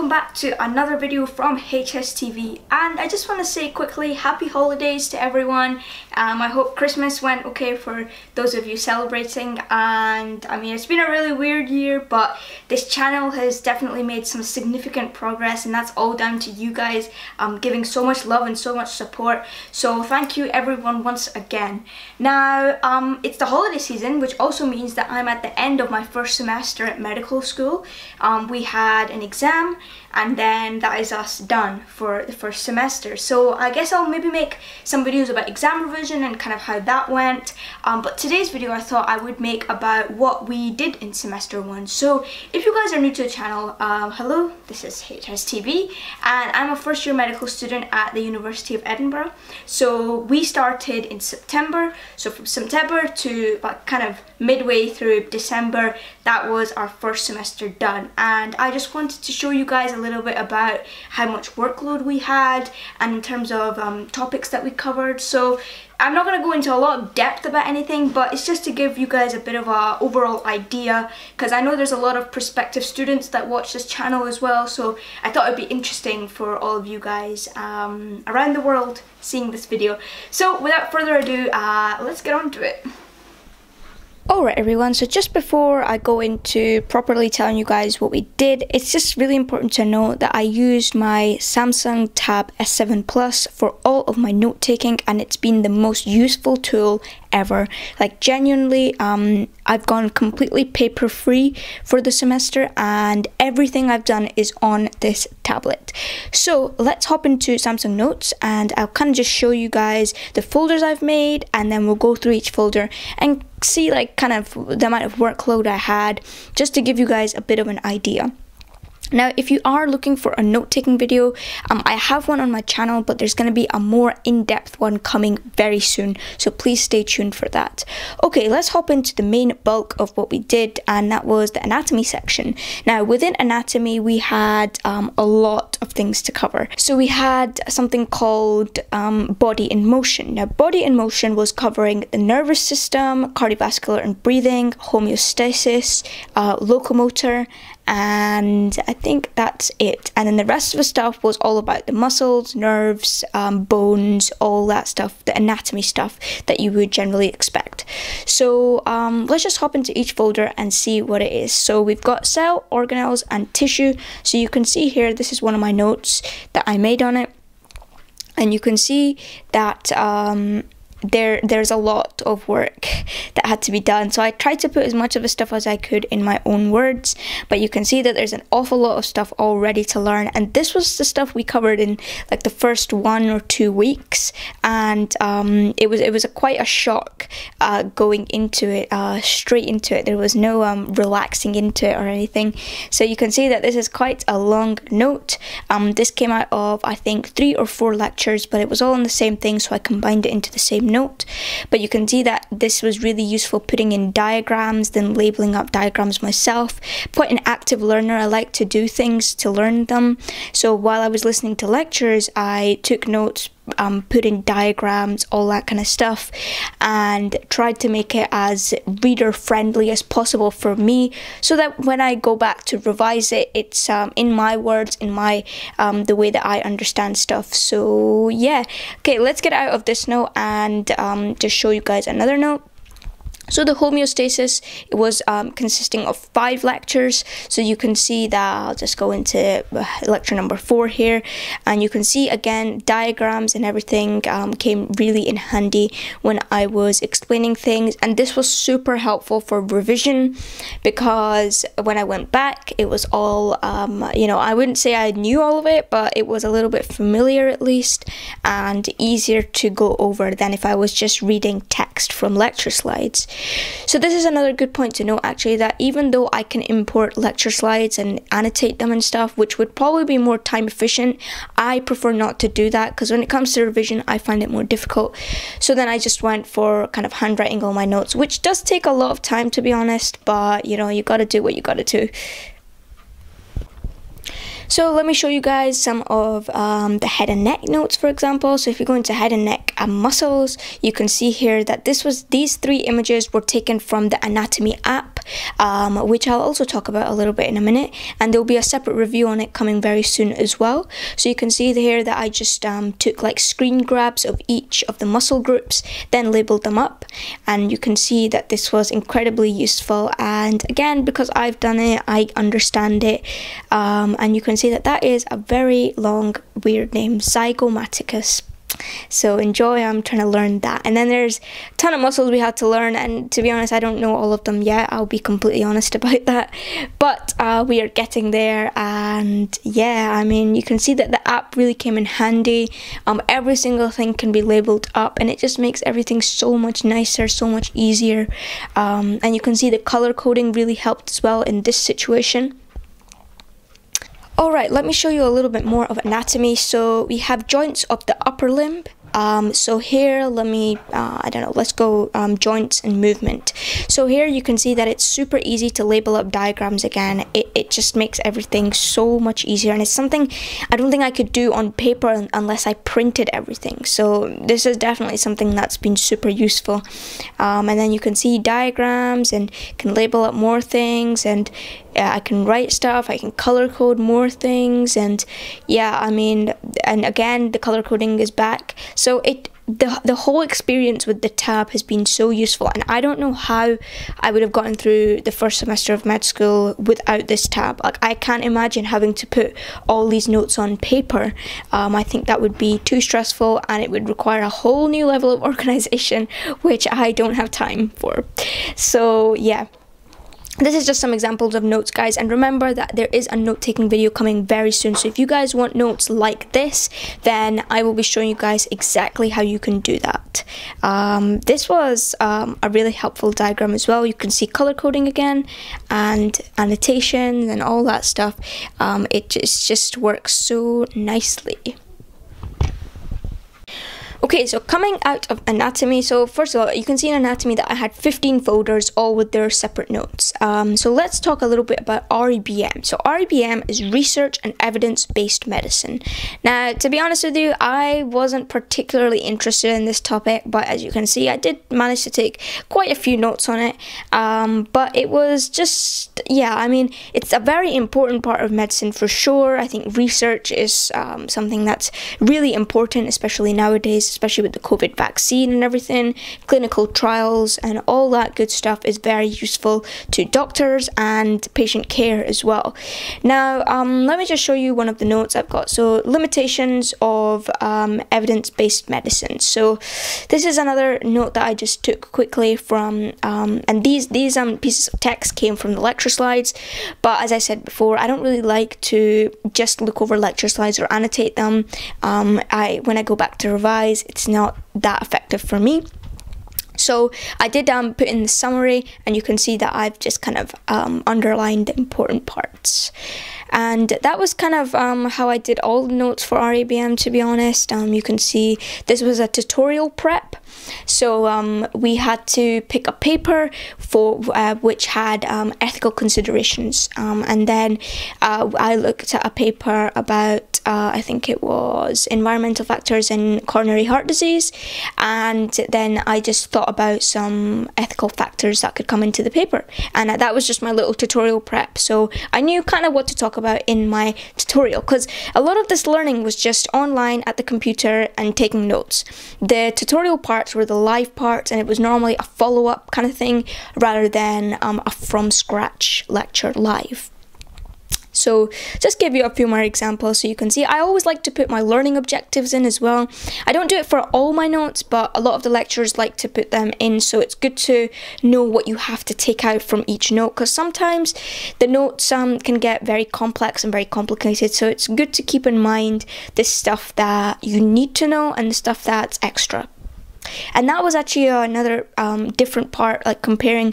welcome back to another video from HSTV, and I just want to say quickly happy holidays to everyone. I hope Christmas went okay for those of you celebrating, and I mean, it's been a really weird year, but this channel has definitely made some significant progress, and that's all down to you guys giving so much love and so much support. So thank you everyone once again. Now it's the holiday season, which also means that I'm at the end of my first semester at medical school. We had an exam, and then that is us done for the first semester. So I guess I'll maybe make some videos about exam revision and kind of how that went. But today's video I thought I would make about what we did in semester 1. So if you guys are new to the channel, hello, this is HSTV, and I'm a first year medical student at the University of Edinburgh. So we started in September, so from September to kind of midway through December, that was our first semester done. And I just wanted to show you guys a little bit about how much workload we had and in terms of topics that we covered. So I'm not going to go into a lot of depth about anything, but it's just to give you guys a bit of a overall idea, because I know there's a lot of prospective students that watch this channel as well, so I thought it'd be interesting for all of you guys around the world seeing this video. So without further ado, let's get on to it. Alright everyone, so just before I go into properly telling you guys what we did, it's just really important to know that I used my Samsung Tab S7 Plus for all of my note taking, and it's been the most useful tool ever. Like genuinely, I've gone completely paper free for the semester, and everything I've done is on this tablet. So let's hop into Samsung Notes, and I'll kind of just show you guys the folders I've made, and then we'll go through each folder and see like kind of the amount of workload I had, just to give you guys a bit of an idea. Now, if you are looking for a note-taking video, I have one on my channel, but there's going to be a more in-depth one coming very soon, so please stay tuned for that. Okay, let's hop into the main bulk of what we did, and that was the anatomy section. Now, within anatomy, we had a lot of things to cover. So we had something called body in motion. Now, body in motion was covering the nervous system, cardiovascular and breathing, homeostasis, locomotor, and I think that's it. And then the rest of the stuff was all about the muscles, nerves, bones, all that stuff, the anatomy stuff that you would generally expect. So let's just hop into each folder and see what it is. So we've got cell, organelles, and tissue. So you can see here, this is one of my notes that I made on it, and you can see that there's a lot of work that had to be done. So I tried to put as much of the stuff as I could in my own words, but you can see that there's an awful lot of stuff already to learn, and this was the stuff we covered in like the first 1 or 2 weeks, and it was quite a shock going into it, straight into it. There was no relaxing into it or anything. So you can see that this is quite a long note. This came out of, I think, 3 or 4 lectures, but it was all on the same thing, so I combined it into the same note. But you can see that this was really useful putting in diagrams, then labeling up diagrams myself. Quite an active learner, I like to do things to learn them. So while I was listening to lectures, I took notes, put in diagrams, all that kind of stuff, and tried to make it as reader friendly as possible for me, so that when I go back to revise it, it's in my words, in my the way that I understand stuff. So yeah, okay, let's get out of this note and just show you guys another note. So the homeostasis, it was consisting of 5 lectures. So you can see that I'll just go into lecture number 4 here, and you can see again diagrams and everything came really in handy when I was explaining things, and this was super helpful for revision, because when I went back, it was all you know, I wouldn't say I knew all of it, but it was a little bit familiar at least, and easier to go over than if I was just reading text from lecture slides. So this is another good point to note actually, that even though I can import lecture slides and annotate them and stuff, which would probably be more time efficient, I prefer not to do that, because when it comes to revision I find it more difficult. So then I just went for kind of handwriting all my notes, which does take a lot of time to be honest, but you know, you gotta do what you gotta do. So let me show you guys some of the head and neck notes, for example. So if you go into head and neck and muscles, you can see here that these 3 images were taken from the anatomy app. which I'll also talk about a little bit in a minute, and there'll be a separate review on it coming very soon as well. So you can see here that I just took like screen grabs of each of the muscle groups, then labeled them up, and you can see that this was incredibly useful. And again, because I've done it, I understand it, and you can see that that is a very long weird name, Zygomaticus. So enjoy. I'm trying to learn that. And then there's a ton of muscles we had to learn, and to be honest, I don't know all of them yet. I'll be completely honest about that, but we are getting there. And yeah, I mean, you can see that the app really came in handy. Every single thing can be labeled up, and it just makes everything so much nicer, so much easier. And you can see the color coding really helped as well in this situation. Alright, let me show you a little bit more of anatomy. So we have joints of the upper limb. So here, let me, let's go joints and movement. So here you can see that it's super easy to label up diagrams again. It just makes everything so much easier, and it's something I don't think I could do on paper unless I printed everything. So this is definitely something that's been super useful. And then you can see diagrams and can label up more things, and I can write stuff, I can color code more things, and yeah, I mean, and again, the color coding is back. So the whole experience with the tab has been so useful, and I don't know how I would have gotten through the first semester of med school without this tab. Like, I can't imagine having to put all these notes on paper. I think that would be too stressful, and it would require a whole new level of organization, which I don't have time for. So yeah. This is just some examples of notes, guys, and remember that there is a note-taking video coming very soon. So if you guys want notes like this, then I will be showing you guys exactly how you can do that. This was a really helpful diagram as well. You can see color coding again and annotations and all that stuff. It just works so nicely. Okay, so coming out of anatomy, so first of all, you can see in anatomy that I had 15 folders, all with their separate notes. So let's talk a little bit about REBM. So REBM is Research and Evidence-Based Medicine. Now, to be honest with you, I wasn't particularly interested in this topic, but as you can see, I did manage to take quite a few notes on it. But it was just, yeah, I mean, it's a very important part of medicine for sure. I think research is something that's really important, especially nowadays, especially with the COVID vaccine and everything. Clinical trials and all that good stuff is very useful to doctors and patient care as well. Now, let me just show you one of the notes I've got. So, limitations of evidence-based medicine. So, this is another note that I just took quickly from, and these pieces of text came from the lecture slides. But as I said before, I don't really like to just look over lecture slides or annotate them. When I go back to revise, it's not that effective for me. So I did put in the summary, and you can see that I've just kind of underlined the important parts. And that was kind of how I did all the notes for REBM, to be honest. You can see this was a tutorial prep. So we had to pick a paper for which had ethical considerations. And then I looked at a paper about, I think it was environmental factors in coronary heart disease. And then I just thought about some ethical factors that could come into the paper. And that was just my little tutorial prep. So I knew kind of what to talk about in my tutorial, because a lot of this learning was just online at the computer and taking notes. The tutorial parts were the live parts, and it was normally a follow-up kind of thing rather than a from scratch lecture live. So just give you a few more examples so you can see. I always like to put my learning objectives in as well. I don't do it for all my notes, but a lot of the lecturers like to put them in, so it's good to know what you have to take out from each note, because sometimes the notes can get very complex and very complicated, so it's good to keep in mind the stuff that you need to know and the stuff that's extra. And that was actually another different part, like comparing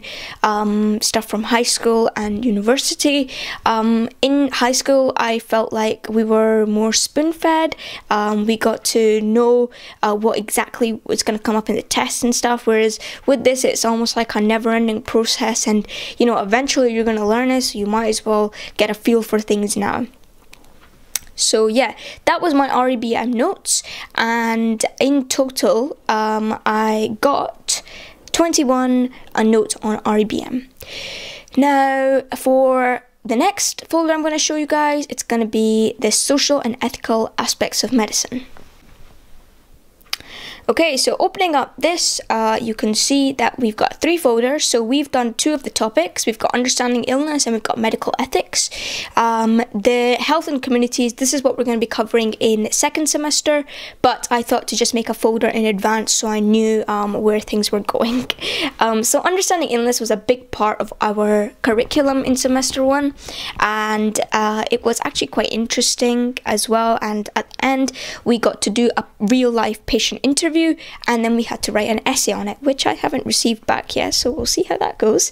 stuff from high school and university. In high school, I felt like we were more spoon-fed. We got to know what exactly was going to come up in the tests and stuff, whereas with this, it's almost like a never-ending process, and you know, eventually you're going to learn it, so you might as well get a feel for things now. So yeah, that was my REBM notes, and in total I got 21 notes on REBM. Now, for the next folder I'm going to show you guys, it's going to be the social and ethical aspects of medicine. Okay, so opening up this, you can see that we've got 3 folders. So we've done 2 of the topics. We've got understanding illness and we've got medical ethics. The health and communities, this is what we're going to be covering in second semester, but I thought to just make a folder in advance so I knew where things were going. So understanding illness was a big part of our curriculum in semester 1, and it was actually quite interesting as well. And at the end, we got to do a real life patient interview, and then we had to write an essay on it, which I haven't received back yet, so we'll see how that goes.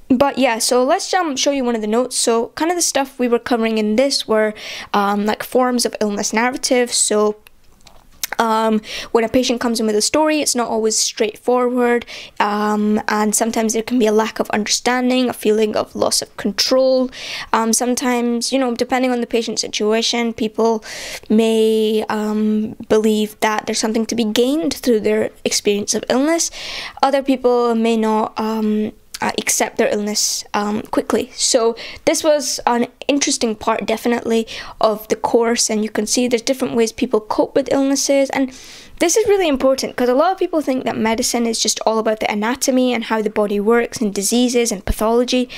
But yeah, so let's show you one of the notes. So kind of the stuff we were covering in this were like forms of illness narrative. So when a patient comes in with a story, it's not always straightforward, and sometimes there can be a lack of understanding, a feeling of loss of control. Sometimes, you know, depending on the patient's situation, people may believe that there's something to be gained through their experience of illness. Other people may not accept their illness quickly. So this was an interesting part, definitely, of the course, and you can see there's different ways people cope with illnesses. And this is really important because a lot of people think that medicine is just all about the anatomy and how the body works and diseases and pathology,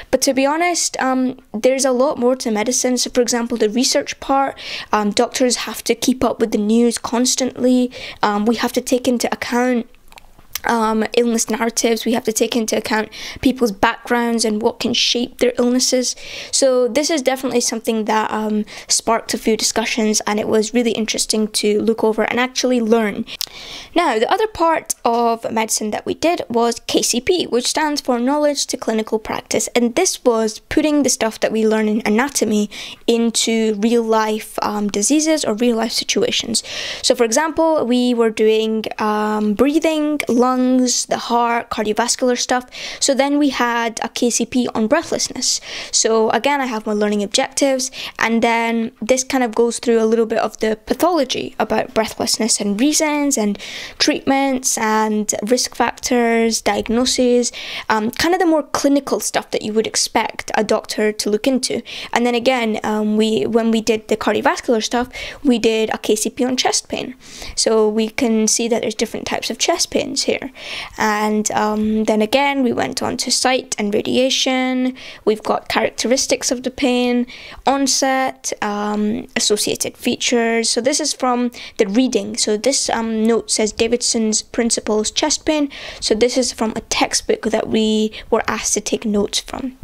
but to be honest, there's a lot more to medicine. So for example, the research part, doctors have to keep up with the news constantly. We have to take into account illness narratives. We have to take into account people's backgrounds and what can shape their illnesses. So this is definitely something that sparked a few discussions, and it was really interesting to look over and actually learn. Now, the other part of medicine that we did was KCP, which stands for Knowledge to Clinical Practice, and this was putting the stuff that we learn in anatomy into real life diseases or real life situations. So for example, we were doing breathing, lungs, the heart, cardiovascular stuff. So then we had a KCP on breathlessness. So again, I have my learning objectives, and then this kind of goes through a little bit of the pathology about breathlessness and reasons and treatments and risk factors, diagnoses, kind of the more clinical stuff that you would expect a doctor to look into. And then again, when we did the cardiovascular stuff, we did a KCP on chest pain. So we can see that there's different types of chest pains here. And then again, we went on to site and radiation. We've got characteristics of the pain, onset, associated features. So this is from the reading. So this note says Davidson's Principles Chest Pain. So this is from a textbook that we were asked to take notes from.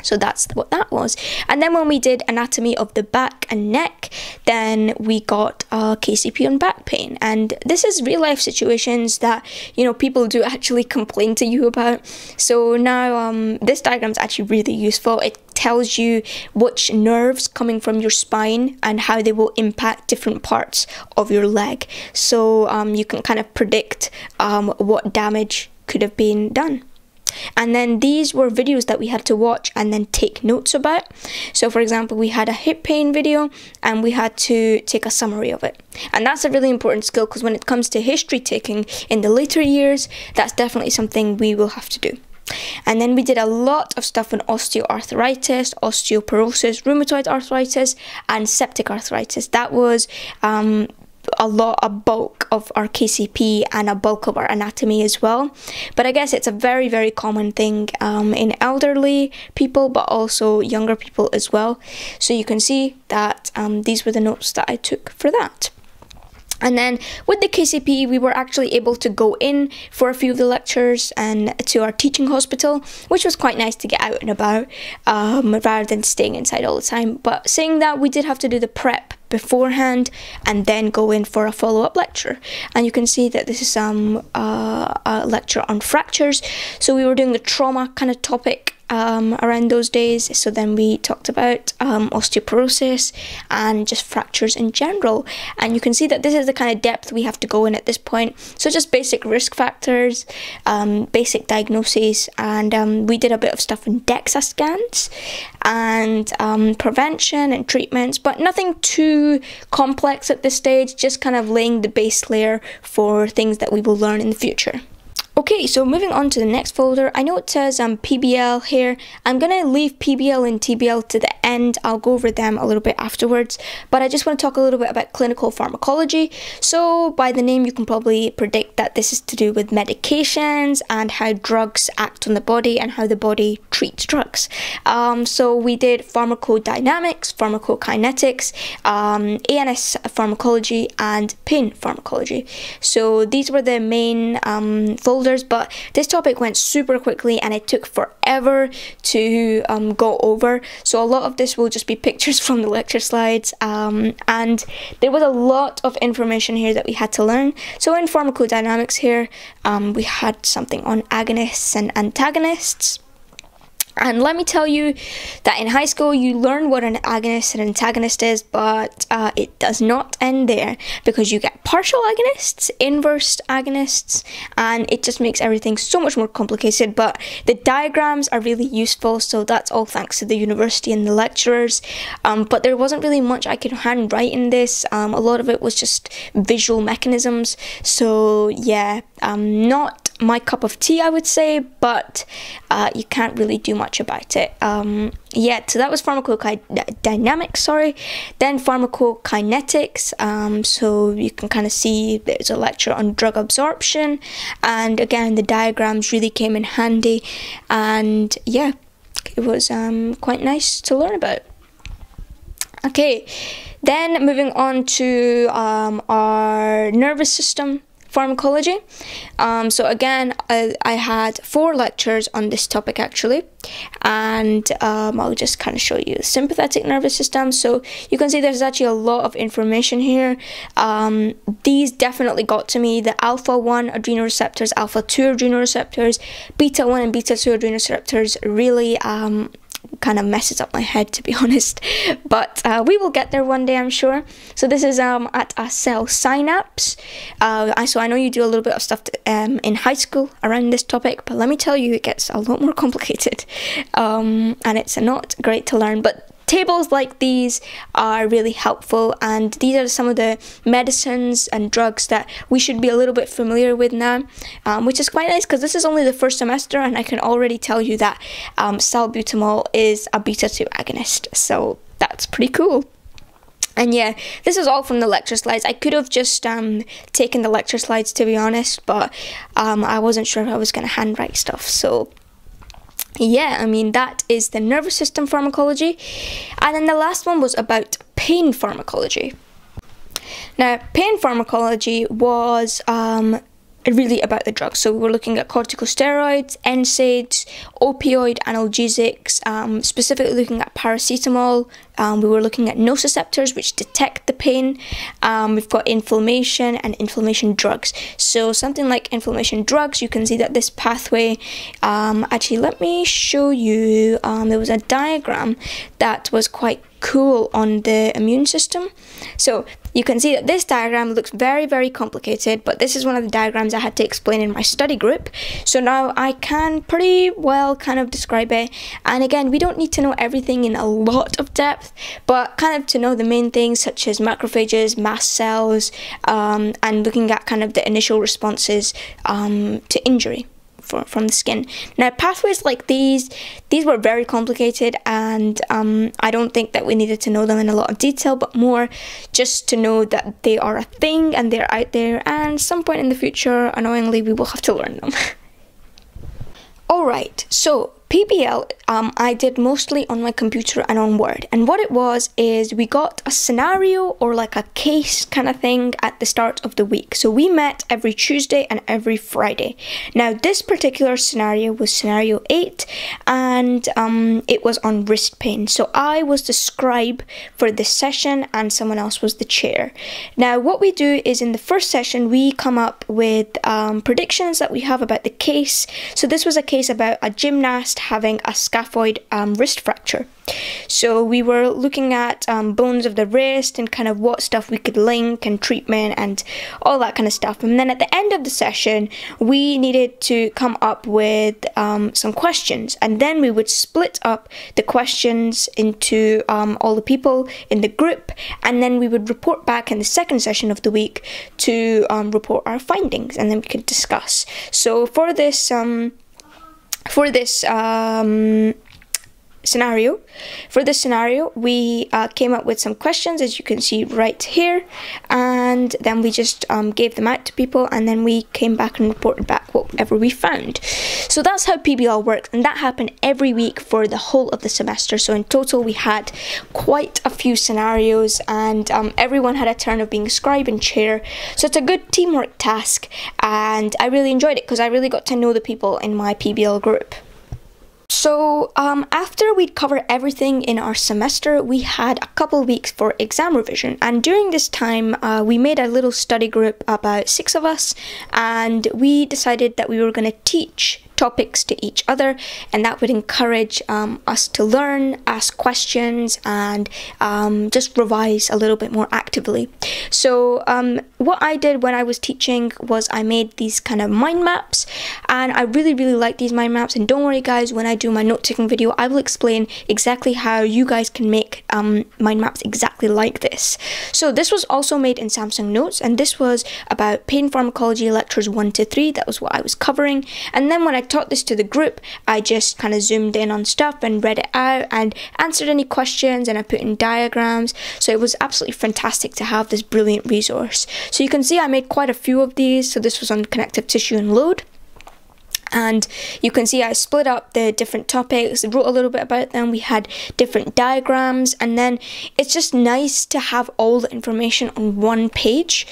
So that's what that was. And then when we did anatomy of the back and neck, then we got KCP on back pain. And this is real life situations that, you know, people do actually complain to you about. So now this diagram is actually really useful. It tells you which nerves coming from your spine and how they will impact different parts of your leg. So you can kind of predict what damage could have been done. And then these were videos that we had to watch and then take notes about. So for example, we had a hip pain video and we had to take a summary of it. And that's a really important skill because when it comes to history taking in the later years, that's definitely something we will have to do. And then we did a lot of stuff on osteoarthritis, osteoporosis, rheumatoid arthritis, and septic arthritis. That was a bulk of our KCP and a bulk of our anatomy as well. But I guess it's a very, very common thing in elderly people, but also younger people as well. So you can see that these were the notes that I took for that. And then with the KCP, we were actually able to go in for a few of the lectures and to our teaching hospital, which was quite nice to get out and about rather than staying inside all the time. But saying that, we did have to do the prep beforehand and then go in for a follow-up lecture. And you can see that this is a lecture on fractures. So we were doing the trauma kind of topic around those days. So then we talked about osteoporosis and just fractures in general, and you can see that this is the kind of depth we have to go in at this point. So just basic risk factors, basic diagnoses, and we did a bit of stuff in DEXA scans and prevention and treatments, but nothing too complex at this stage, just kind of laying the base layer for things that we will learn in the future. Okay, so moving on to the next folder, I know it says PBL here. I'm going to leave PBL and TBL to the end. I'll go over them a little bit afterwards, but I just want to talk a little bit about clinical pharmacology. So by the name, you can probably predict that this is to do with medications and how drugs act on the body and how the body treats drugs. So we did pharmacodynamics, pharmacokinetics, ANS pharmacology, and pain pharmacology. So these were the main folders, but this topic went super quickly and it took forever to go over. So a lot of this will just be pictures from the lecture slides, and there was a lot of information here that we had to learn. So in pharmacodynamics here, we had something on agonists and antagonists. And let me tell you that in high school you learn what an agonist and antagonist is, but it does not end there, because you get partial agonists, inverse agonists, and it just makes everything so much more complicated. But the diagrams are really useful, so that's all thanks to the university and the lecturers. But there wasn't really much I could handwrite in this. A lot of it was just visual mechanisms. So yeah, not my cup of tea, I would say, but you can't really do much about it. Yeah, so that was pharmacodynamics, sorry. Then pharmacokinetics, so you can kind of see there's a lecture on drug absorption, and again the diagrams really came in handy, and yeah, it was quite nice to learn about. Okay, then moving on to our nervous system pharmacology. So again, I had 4 lectures on this topic actually, and I'll just kind of show you the sympathetic nervous system. So you can see there's actually a lot of information here. These definitely got to me: the alpha-1 adrenal receptors, alpha-2 adrenal receptors, beta-1 and beta-2 adrenal receptors really kind of messes up my head, to be honest, but we will get there one day, I'm sure. So this is at a cell synapse. So I know you do a little bit of stuff in high school around this topic, but let me tell you, it gets a lot more complicated, and it's not great to learn, but tables like these are really helpful, and these are some of the medicines and drugs that we should be a little bit familiar with now, which is quite nice because this is only the first semester and I can already tell you that salbutamol is a beta-2 agonist, so that's pretty cool. And yeah, this is all from the lecture slides. I could have just taken the lecture slides, to be honest, but I wasn't sure if I was going to handwrite stuff, so yeah, I mean, that is the nervous system pharmacology. And then the last one was about pain pharmacology. Now, pain pharmacology was really about the drugs. So we were looking at corticosteroids, NSAIDs, opioid analgesics, specifically looking at paracetamol. We were looking at nociceptors, which detect the pain. We've got inflammation and inflammation drugs. So something like inflammation drugs, you can see that this pathway, actually let me show you, there was a diagram that was quite cool on the immune system. So you can see that this diagram looks very, very complicated, but this is one of the diagrams I had to explain in my study group. So now I can pretty well kind of describe it. And again, we don't need to know everything in a lot of depth, but kind of to know the main things such as macrophages, mast cells, and looking at kind of the initial responses to injury from the skin. Now, pathways like these were very complicated, and I don't think that we needed to know them in a lot of detail, but more just to know that they are a thing and they're out there, and some point in the future, annoyingly, we will have to learn them. Alright, so PBL, I did mostly on my computer and on Word, and what it was is we got a scenario or like a case kind of thing at the start of the week. So we met every Tuesday and every Friday. Now this particular scenario was scenario 8, and it was on wrist pain. So I was the scribe for this session and someone else was the chair. Now what we do is in the first session we come up with predictions that we have about the case. So this was a case about a gymnast past having a scaphoid wrist fracture. So we were looking at bones of the wrist and kind of what stuff we could link and treatment and all that kind of stuff. And then at the end of the session, we needed to come up with some questions, and then we would split up the questions into all the people in the group, and then we would report back in the second session of the week to report our findings, and then we could discuss. So for this scenario, we came up with some questions, as you can see right here, and then we just gave them out to people, and then we came back and reported back whatever we found. So that's how PBL works, and that happened every week for the whole of the semester. So in total we had quite a few scenarios, and everyone had a turn of being scribe and chair, so it's a good teamwork task, and I really enjoyed it because I really got to know the people in my PBL group. So after we'd covered everything in our semester, we had a couple weeks for exam revision, and during this time we made a little study group, about 6 of us, and we decided that we were going to teach topics to each other, and that would encourage us to learn, ask questions, and just revise a little bit more actively. So what I did when I was teaching was I made these kind of mind maps, and I really like these mind maps. And don't worry guys, when I do my note-taking video, I will explain exactly how you guys can make mind maps exactly like this. So this was also made in Samsung Notes, and this was about pain pharmacology lectures 1 to 3. That was what I was covering, and then when I taught this to the group, I just kind of zoomed in on stuff and read it out and answered any questions, and I put in diagrams. So it was absolutely fantastic to have this brilliant resource. So you can see I made quite a few of these. So this was on connective tissue and load. And you can see I split up the different topics, wrote a little bit about them, we had different diagrams, and then it's just nice to have all the information on one page,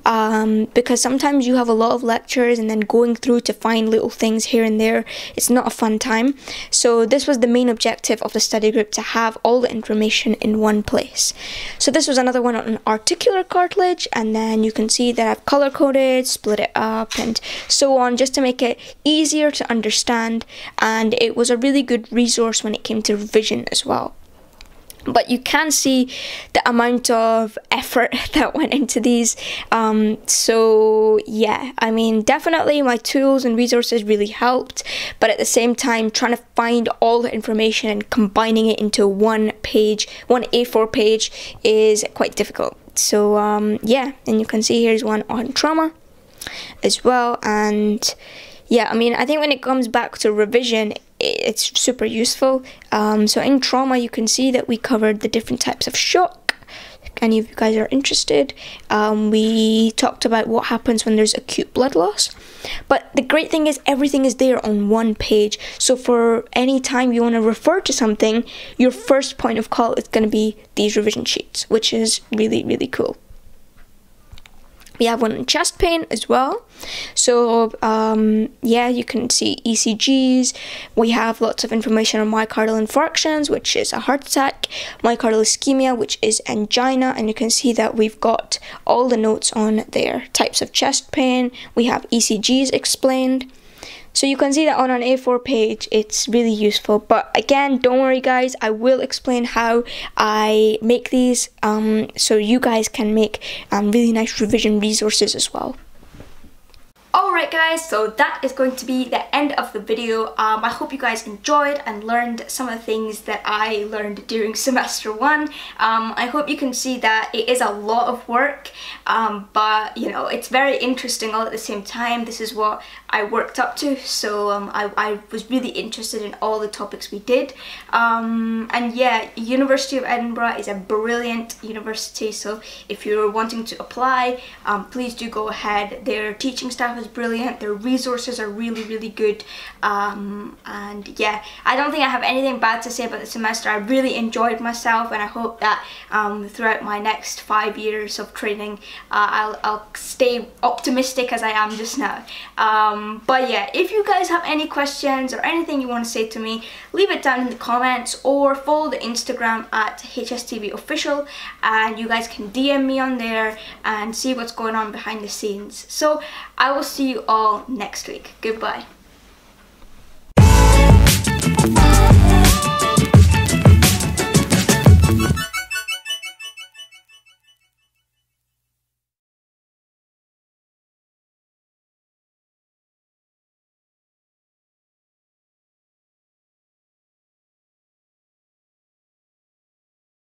because sometimes you have a lot of lectures and then going through to find little things here and there, it's not a fun time. So this was the main objective of the study group, to have all the information in one place. So this was another one on articular cartilage, and then you can see that I've color coded, split it up, and so on, just to make it easier to understand, and it was a really good resource when it came to revision as well. But you can see the amount of effort that went into these. So yeah, I mean, definitely my tools and resources really helped, but at the same time, trying to find all the information and combining it into one page, one A4 page, is quite difficult. So yeah, and you can see here's one on trauma as well. And yeah, I mean, I think when it comes back to revision, it's super useful. So in trauma, you can see that we covered the different types of shock. If any of you guys are interested, we talked about what happens when there's acute blood loss. But the great thing is everything is there on one page. So for any time you want to refer to something, your first point of call is going to be these revision sheets, which is really cool. We have one on chest pain as well. So yeah, you can see ECGs. We have lots of information on myocardial infarctions, which is a heart attack, myocardial ischemia, which is angina, and you can see that we've got all the notes on there. Types of chest pain, we have ECGs explained. So you can see that on an A4 page, it's really useful. But again, don't worry guys, I will explain how I make these so you guys can make really nice revision resources as well. Alright guys, so that is going to be the end of the video. I hope you guys enjoyed and learned some of the things that I learned during semester 1. I hope you can see that it is a lot of work, but you know, it's very interesting all at the same time. This is what I worked up to, so I was really interested in all the topics we did. And yeah, University of Edinburgh is a brilliant university, so if you're wanting to apply, please do go ahead. Their teaching staff is brilliant, their resources are really good, and yeah, I don't think I have anything bad to say about the semester. I really enjoyed myself, and I hope that throughout my next 5 years of training, I'll stay optimistic as I am just now. But yeah, if you guys have any questions or anything you want to say to me, leave it down in the comments, or follow the Instagram at HSTV official, and you guys can DM me on there and see what's going on behind the scenes. So I will see you all next week. Goodbye.